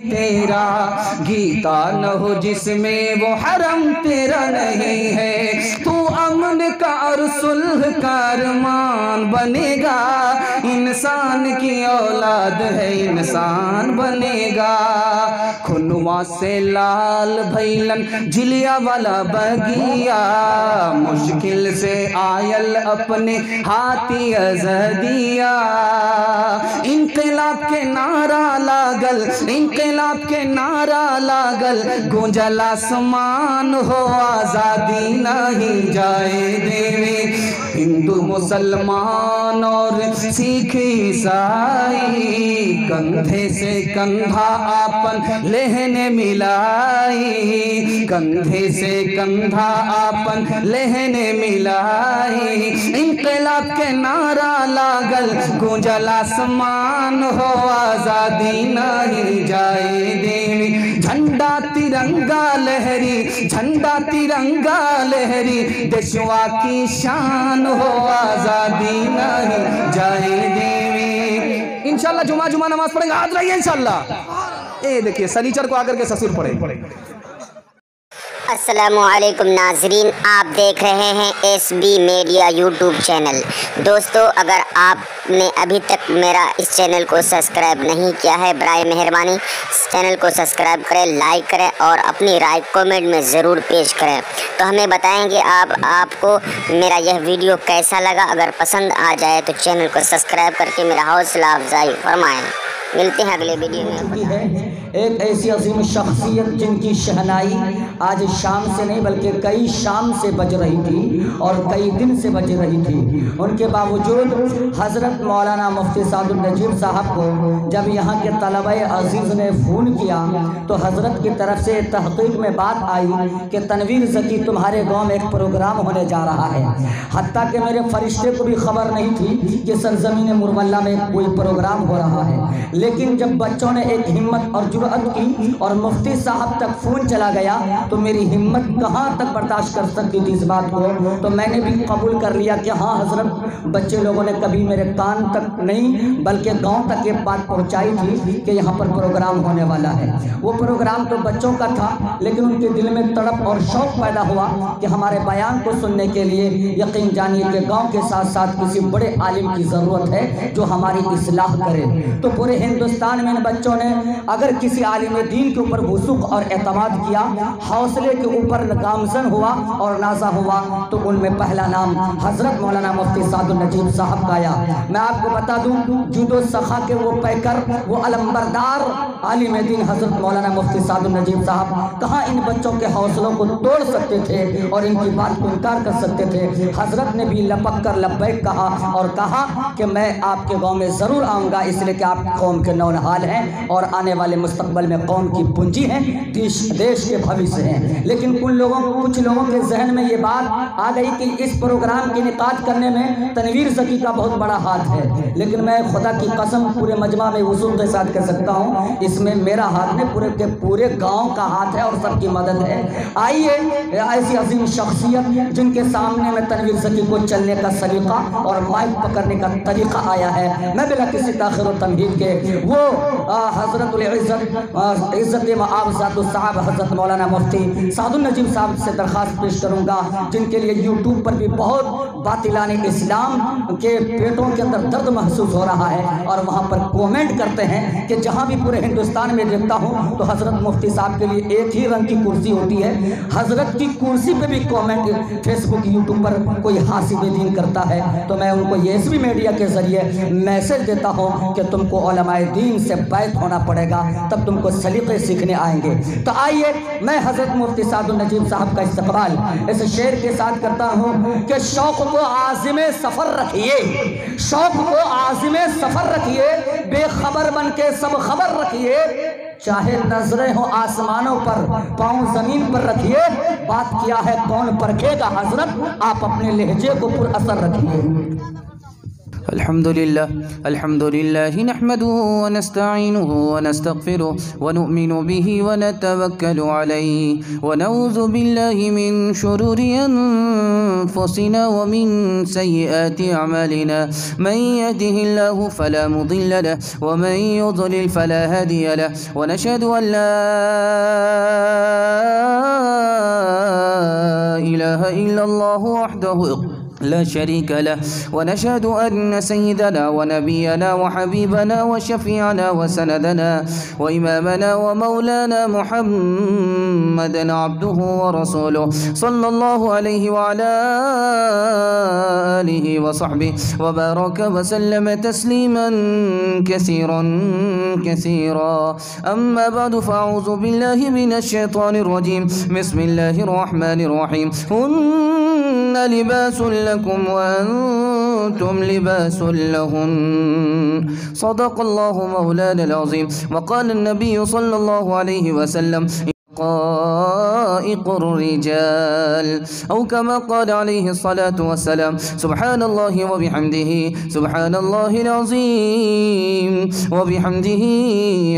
تیرا گیتا نہ ہو جس میں وہ حرم تیرا نہیں ہے، تو امن کا اور صلح کا ارمان بنے گا، انسان کی اولاد ہے انسان بنے گا۔ کھنوا سے لال بھیلن جلیا والا بگیا، مشکل سے آئل اپنے ہاتھی ازدیا، انقلاب کے نعرہ لاگل، انقلاب کے نعرہ لاگل، گونجل آسمان ہو آزادی نہیں جائے دیوے، ہندو مسلمان اور سکھ عیسائی، کندھے سے کندھا آپن لہنے ملائی، کندھے سے کندھا آپن لہنے ملائی، انقلاب کے نعرہ لاگل، گونجل آسمان ہو آزادی نہیں جائے دیوی، جھنڈا ترنگا لہری، جھنڈا ترنگا لہری، دیشوا کی شان ہو آزادی نہیں جائے دیوی۔ انشاءاللہ جمعہ نماز پڑھیں گے، آج رہیے انشاءاللہ۔ دیکھیے سنیچر کو آکر کے سسور پڑھیں۔ السلام علیکم ناظرین، آپ دیکھ رہے ہیں S B media YouTube channel. دوستو، اگر آپ نے ابھی تک میرا اس چینل کو سبسکرائب نہیں کیا ہے، برائے مہربانی اس چینل کو سبسکرائب کریں، لائک کریں اور اپنی رائے کومنٹ میں ضرور پیش کریں، تو ہمیں بتائیں گے آپ کو میرا یہ ویڈیو کیسا لگا۔ اگر پسند آ جائے تو چینل کو سبسکرائب کر کے میرا حوصلہ افزائی فرمائیں۔ ملتے ہیں اگلے ویڈیو میں۔ ایک ایسی عظیم شخصیت جن کی شہنائی آج شام سے نہیں بلکہ کئی شام سے بج رہی تھی اور کئی دن سے بج رہی تھی، ان کے باوجود حضرت مولانا مفتی سعد النجیب صاحب کو جب یہاں کے طلبہ عزیز نے فون کیا تو حضرت کی طرف سے تحقیق میں بات آئی کہ تنویر زکی تمہارے گاؤں میں ایک پروگرام ہونے جا رہا ہے، حتیٰ کہ میرے فرشتے کو بھی خبر نہیں تھی کہ سرزمین مرملہ میں کوئی پروگرام ہو رہا ہے، لیکن جب بچوں نے ایک ہمت اور جرأت کی اور مفتی صاحب تک فون چلا گیا تو میری ہمت کہاں تک برداشت کر سکتی تھی اس بات کو، تو میں نے بھی قبول کر لیا کہ ہاں حضرت، بچے لوگوں نے کبھی میرے کان تک نہیں بلکہ گاؤں تک یہ بات پہنچائی تھی کہ یہاں پر پروگرام ہونے والا ہے۔ وہ پروگرام تو بچوں کا تھا لیکن ان کے دل میں تڑپ اور شوق پیدا ہوا کہ ہمارے بیان کو سننے کے لیے یقین جانیے کہ گاؤں کے ساتھ ساتھ کسی بڑے عالم کی ضرورت ہے جو ہماری اصلاح کرے۔ تو پورے ہندوستان میں ان بچوں نے اگر کسی عالم دین کے اوپر وثوق اور اعتماد کیا، حوصلے کے اوپر گامزن ہوا اور نازا ہوا، تو ان میں پہلا نام حضرت مولانا مفتی سعد النجیب صاحب کا آیا۔ میں آپ کو بتا دوں، جود و سخا کے وہ پیکر، وہ علمبردار عالم دین حضرت مولانا مفتی سعد النجیب صاحب کہاں ان بچوں کے حوصلوں کو توڑ سکتے تھے اور ان کی بات کو انکار کر سکتے تھے۔ حضرت نے بھی لپک کر لبیک کہا اور کہا کہ میں آپ کے گاؤں میں ضرور آؤں گا، اس لیے کہ آپ قوم کے نونہال ہیں اور آنے والے مستقبل میں قوم کی پونجی ہیں، دیش کے بھوشیہ ہیں۔ لیکن کچھ لوگوں کے ذہن میں یہ بات آ گئی کہ اس پروگرام کی انعقاد کرنے میں تنویر زکی کا بہت بڑا ہاتھ ہے، لیکن میں خدا کی قسم پورے مجمع میں وضوح کے ساتھ کہہ سکتا ہوں اس میں میرا ہاتھ نہیں، پورے کے پورے گاؤں کا ہاتھ ہے اور سب کی مدد ہے۔ آئیے ایسی عظیم شخصیت جن کے سامنے میں تنویر زکی کو چلنے کا سلیقہ اور مائک پکڑنے کا طریقہ آیا ہے، میں بلا کسی تاخیر و تمہید کے وہ حضرت عزت مآب ذات الصحاب حضرت مولانا مفتی سعد النجیب صاحب سے درخواست پیش کروں گا، جن کے لیے یوٹیوب پر بھی بہت باطلان اسلام کے پیٹوں کے اندر درد محسوس ہو رہا ہے اور وہاں پر کومنٹ کرتے ہیں کہ جہاں بھی پورے ہندوستان میں دیکھتا ہوں تو حضرت مفتی صاحب کے لیے ایک ہی رنگ کی کرسی ہوتی ہے، حضرت کی کرسی پہ بھی کومنٹ فیس بک یوٹیوب پر کوئی حاسب دین کرتا ہے، تو میں ان کو یہ ایس بی میڈیا کے ذریعے میسج دیتا ہوں کہ تم کو علماء دین سے بیعت ہونا پڑے گا، تب تم کو سلیقے سیکھنے آئیں گے۔ تو آئیے میں حضرت مفتی سعد النجیب صاحب کا استقبال اس شعر کے ساتھ کرتا ہوں کہ شوق کو عازم سفر رکھیے، شوق کو عازم سفر رکھیے، بے خبر بن کے سب خبر رکھیے، چاہے نظریں ہوں آسمانوں پر پاؤں زمین پر رکھیے، بات کیا ہے کون پرکھے گا حضرت، آپ اپنے لہجے کو پر اثر رکھیے۔ الحمد لله نحمده ونستعينه ونستغفره ونؤمن به ونتوكل عليه ونعوذ بالله من شرور أنفسنا ومن سيئات أعمالنا من يهده الله فلا مضل له ومن يضلل فلا هادي له ونشهد أن لا إله إلا الله وحده لا شريك له ونشهد أن سيدنا ونبينا وحبيبنا وشفيعنا وسندنا وإمامنا ومولانا محمدا عبده ورسوله صلى الله عليه وعلى آله وصحبه وبارك وسلم تسليما كثيرا أما بعد فأعوذ بالله من الشيطان الرجيم بسم الله الرحمن الرحيم هن لباس لكم وأنتم لباس لهن صدق الله مولانا العظيم وقال النبي صلى الله عليه وسلم حقائق الرجال أو كما قال عليه الصلاة والسلام سبحان الله وبحمده سبحان الله العظيم وبحمده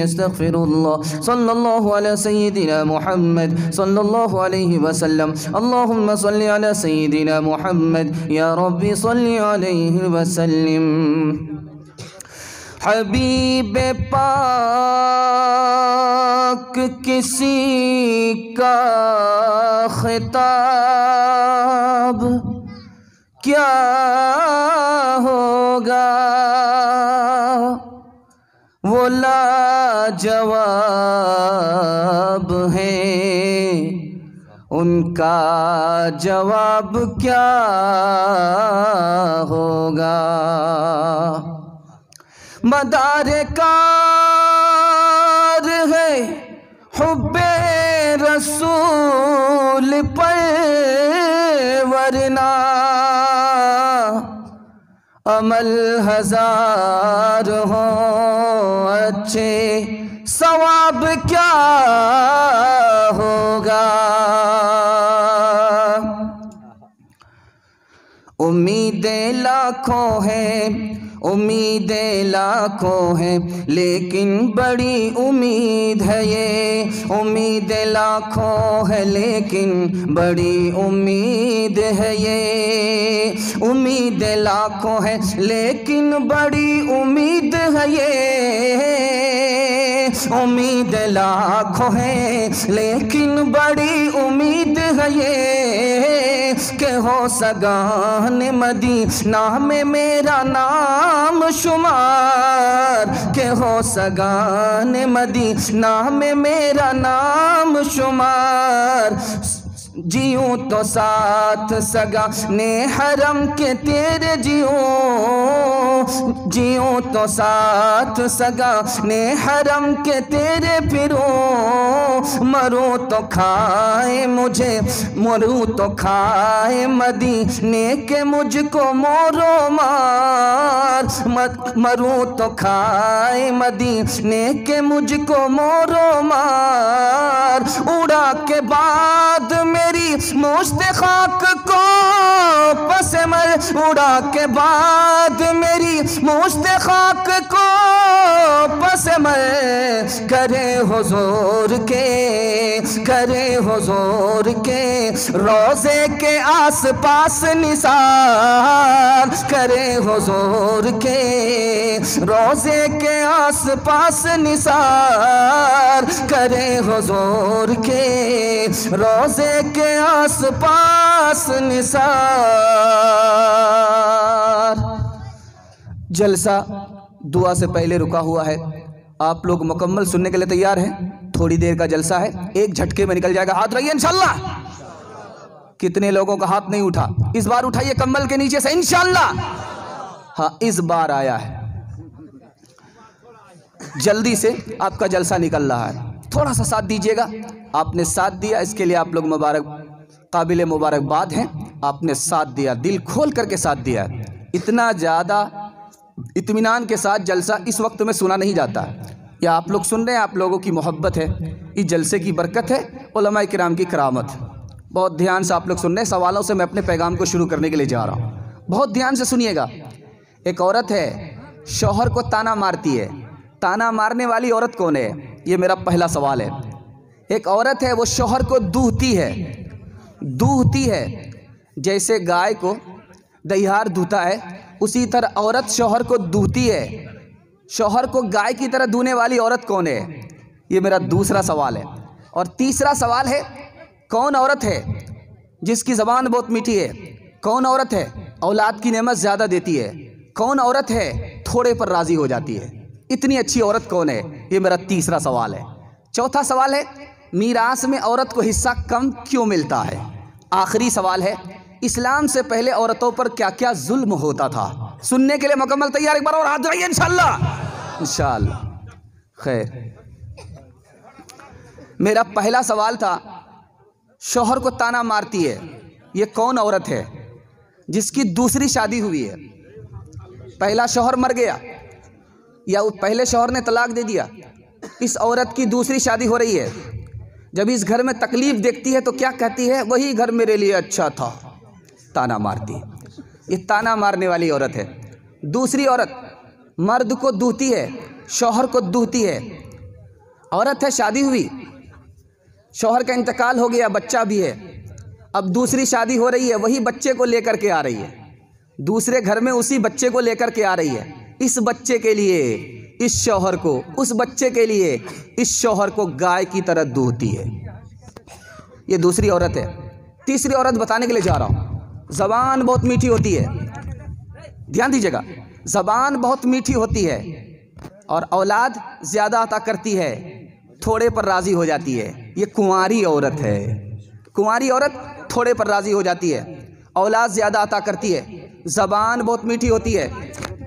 يستغفر الله صلى الله على سيدنا محمد صلى الله عليه وسلم اللهم صل على سيدنا محمد يا ربي صل عليه وسلم حبیب پاک کسی کا خطاب کیا ہوگا وہ لاجواب ہیں ان کا جواب کیا ہوگا مدار کار ہے حب رسول پر ورنہ عمل ہزار ہوں اچھے ثواب کیا ہوگا امیدیں لاکھوں ہیں امیدیں لاکھوں ہیں لیکن بڑی امید ہے یہ امیدیں لاکھوں ہے لیکن بڑی امید ہے یہ امیدیں لاکھوں ہے لیکن بڑی امید ہے یہ امید لاکھوں ہے لیکن بڑی امید ہے یہ کہ ہو سگان مدینہ میں میرا نام شمار کہ ہو سگان مدینہ میں میرا نام شمار جیوں تو ساتھ سگانے حرم کے تیرے جیوں تو ساتھ سگانے حرم کے تیرے پھروں مروں تو کھائے مجھے مروں تو کھائے مدینے کے مجھ کو مورو مار مروں تو کھائے مدینے کے مجھ کو مورو مار اڑا کے بعد میری مشت خاک کو پس مر اڑا کے بعد میری مشت خاک کو پس مر کرے حضور کے روزے کے آس پاس نثار کرے حضور کے روزے کے آس پاس نثار کرے حضور کے روزے کے آس پاس نثار جلسہ دعا سے پہلے رکا ہوا ہے آپ لوگ مکمل سننے کے لیے تیار ہیں تھوڑی دیر کا جلسہ ہے ایک جھٹکے میں نکل جائے گا ہاتھ رہیے انشاءاللہ کتنے لوگوں کا ہاتھ نہیں اٹھا اس بار اٹھائیے کمبل کے نیچے سے انشاءاللہ ہاں اس بار آیا ہے جلدی سے آپ کا جلسہ نکل رہا ہے تھوڑا سا ساتھ دیجئے گا آپ نے ساتھ دیا اس کے لیے آپ لوگ قابل مبارکباد ہیں آپ نے ساتھ دیا دل کھول کر کے ساتھ دیا اتنا زیادہ اطمینان کے ساتھ جلسہ اس وقت میں سنا نہیں جاتا یا آپ لوگ سن رہے ہیں آپ لوگوں کی محبت ہے اس جلسے کی برکت ہے علماء کرام کی کرامت بہت دھیان سے آپ لوگ سن رہے ہیں سوالوں سے میں اپنے پیغام کو شروع کرنے کے لیے جا رہا ہوں بہت دھیان سے سنیے گا ایک عورت ہے شوہر کو تانا مارتی ہے، تانا مارنے والی عورت کون ہے؟ یہ میرا پہلا سوال ہے۔ ایک عورت ہے وہ شوہر کو دوہتی ہے، جیسے گائے کو دہیار دھوتا ہے اسی طرح عورت شوہر کو دوہتی ہے۔ شوہر کو گائے کی طرح دونے والی عورت کون ہے؟ یہ میرا دوسرا سوال ہے۔ اور تیسرا سوال ہے، کون عورت ہے جس کی زبان بہت میٹھی ہے؟ کون عورت ہے اولاد کی نعمت زیادہ دیتی ہے؟ کون عورت ہے تھوڑے پر راضی ہو جاتی ہے؟ اتنی اچھی عورت کون ہے؟ یہ میرا تیسرا سوال ہے۔ چوتھا سوال ہے، میراث میں عورت کو حصہ کم کیوں ملتا ہے؟ آخری سوال ہے، اسلام سے پہلے عورتوں پر کیا کیا ظلم ہوتا تھا؟ سننے کے لیے مکمل تیار؟ ایک بار اور ہاتھ اٹھائیے انشاءاللہ۔ خیر، میرا پہلا سوال تھا، شوہر کو تانا مارتی ہے، یہ کون عورت ہے جس کی دوسری شادی ہوئی ہے؟ پہلا شوہر مر گیا یا پہلے شوہر نے طلاق دے دیا، اس عورت کی دوسری شادی ہو رہی ہے، جب اس گھر میں تکلیف دیکھتی ہے تو کیا کہتی ہے؟ وہی گھر میرے لیے اچھا تھا، تانا مارتی ہے۔ یہ تانا مارنے والی عورت ہے۔ دوسری عورت مرد کو دوہتی ہے، شوہر کو دوہتی ہے۔ عورت ہے، شادی ہوئی، شوہر کا انتقال ہو گیا، بچہ بھی ہے، اب دوسری شادی ہو رہی ہے، وہی بچے کو لے کر کے آ رہی ہے، دوسرے گھر میں اسی بچے کو لے کر کے آ رہی ہے۔ اس بچے کے لیے اس شوہر کو، اس بچے کے لیے اس شوہر کو گائے کی طرح دوہتی ہے۔ یہ دوسری عورت ہے۔ تیسری عورت بتانے کے لیے جا رہا ہوں، زبان بہت میٹھی ہوتی ہے، دھیان دیجیے گا، زبان بہت میٹھی ہوتی ہے اور اولاد زیادہ عطا کرتی ہے، تھوڑے پر راضی ہو جاتی ہے۔ یہ کنواری عورت ہے۔ کنواری عورت تھوڑے پر راضی ہو جاتی ہے، اولاد زیادہ عطا کرتی ہے، زبان بہت میٹھی ہوتی ہے۔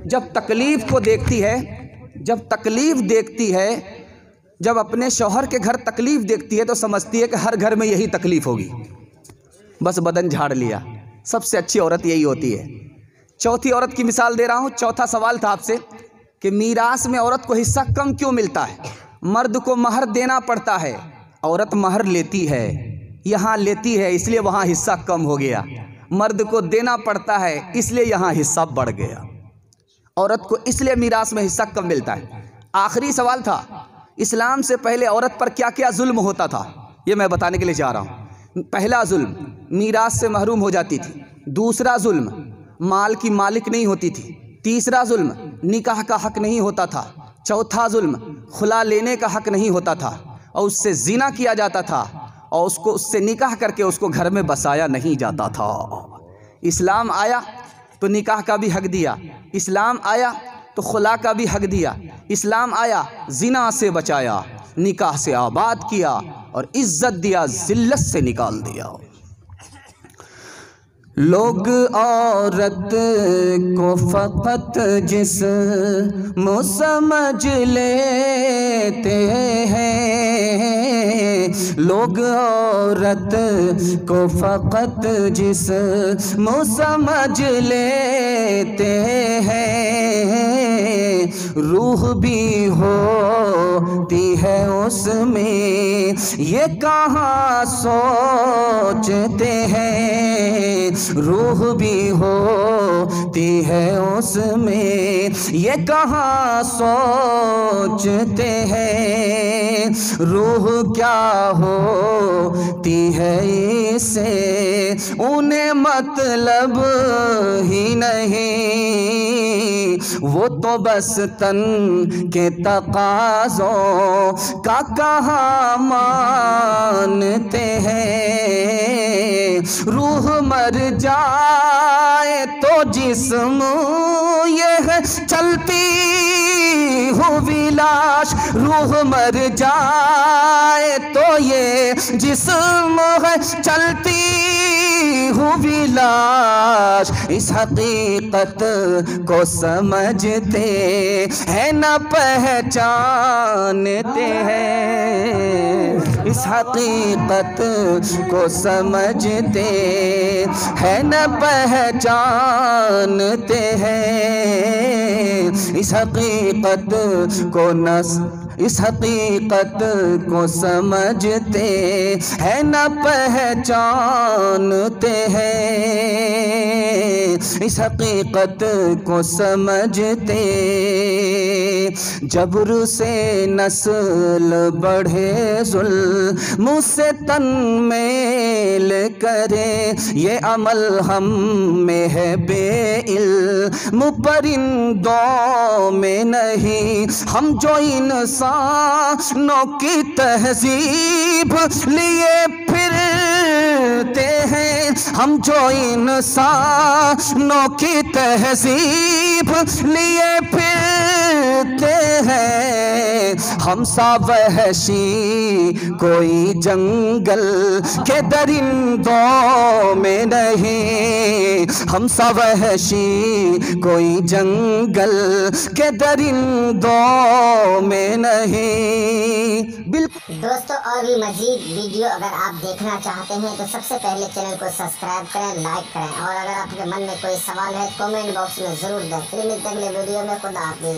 جب تکلیف کو دیکھتی ہے، جب اپنے شوہر کے گھر تکلیف دیکھتی ہے تو سمجھتی ہے کہ ہر گھر میں یہی تکلیف ہوگی، بس بدن جھاڑ لیا۔ سب سے اچھی عورت یہی ہوتی ہے۔ چوتھی عورت کی مثال دے رہا ہوں۔ چوتھا سوال تھا آپ سے کہ میراث میں عورت کو حصہ کم کیوں ملتا ہے؟ مرد کو مہر دینا پڑتا ہے، عورت مہر لیتی ہے، یہاں لیتی ہے اس لیے وہاں حصہ کم ہو گیا، مرد کو دینا پڑتا ہے اس لیے یہاں حصہ بڑھ گیا، عورت کو اس لیے میراث میں حصہ کم ملتا ہے۔ آخری سوال تھا، اسلام سے پہلے عورت پر کیا کیا ظلم ہوتا تھا؟ یہ میں بتانے کے لیے جا رہا ہوں۔ پہلا ظلم، میراث سے محروم ہو جاتی تھی۔ دوسرا ظلم، مال کی مالک نہیں ہوتی تھی۔ تیسرا ظلم، نکاح کا حق نہیں ہوتا تھا۔ چوتھا ظلم، خلا لینے کا حق نہیں ہوتا تھا اور اس سے زنا کیا جاتا تھا اور اس سے نکاح کر کے اس کو گھر میں بسایا نہیں جاتا تھا۔ اسلام آیا تو نکاح کا بھی حق دیا، اسلام آیا تو خلا کا بھی حق دیا، اسلام آیا زنا سے بچایا، نکاح سے آباد کیا اور عزت دیا، ذلت سے نکال دیا۔ لوگ عورت کو فقط جسم سمجھ لیتے ہیں، لوگ عورت کو فقط جسم سمجھ لیتے ہیں، روح بھی ہوتی ہے اس میں یہ کہاں سوچتے ہیں، روح بھی ہوتی ہے اس میں یہ کہاں سوچتے ہیں، روح کیا ہوتی ہے اسے انہیں مطلب ہی نہیں، وہ تو بس تن کے تقاضوں کا کہاں مانتے ہیں، روح مر جائے تو جسم یہ ہے چلتی ہوئی لاش، روح مر جائے تو یہ جسم ہے چلتی ہوئی لاش، اس حقیقت کو سمجھتے ہیں نہ پہچانتے ہیں، اس حقیقت کو سمجھتے ہیں نہ پہچانتے ہیں، اس حقیقت کو اس حقیقت کو سمجھتے ہیں نہ پہچانتے ہیں، اس حقیقت کو سمجھتے جبر سے نسل بڑھے ظلم سے تن میل کرے، یہ عمل ہم میں ہے بے علم پرندوں میں نہیں، ہم جو انسانوں کی تہذیب لیے پھرتے ہیں، ہم جو انسانوں کی تہذیب لیے پھرتے ہیں، ہم سا وحشی کوئی جنگل کے درندوں میں نہیں، ہم سا وحشی کوئی جنگل کے درندوں میں نہیں۔ دوستو اور بھی مزید ویڈیو اگر آپ دیکھنا چاہتے ہیں تو سب سے پہلے چینل کو سبسکرائب کریں، لائک کریں، اور اگر آپ کے من میں کوئی سوال ہے کامنٹ باکس میں ضرور دیں۔ پھر ملتے ہیں اگلے ویڈیو میں، خدا حافظ۔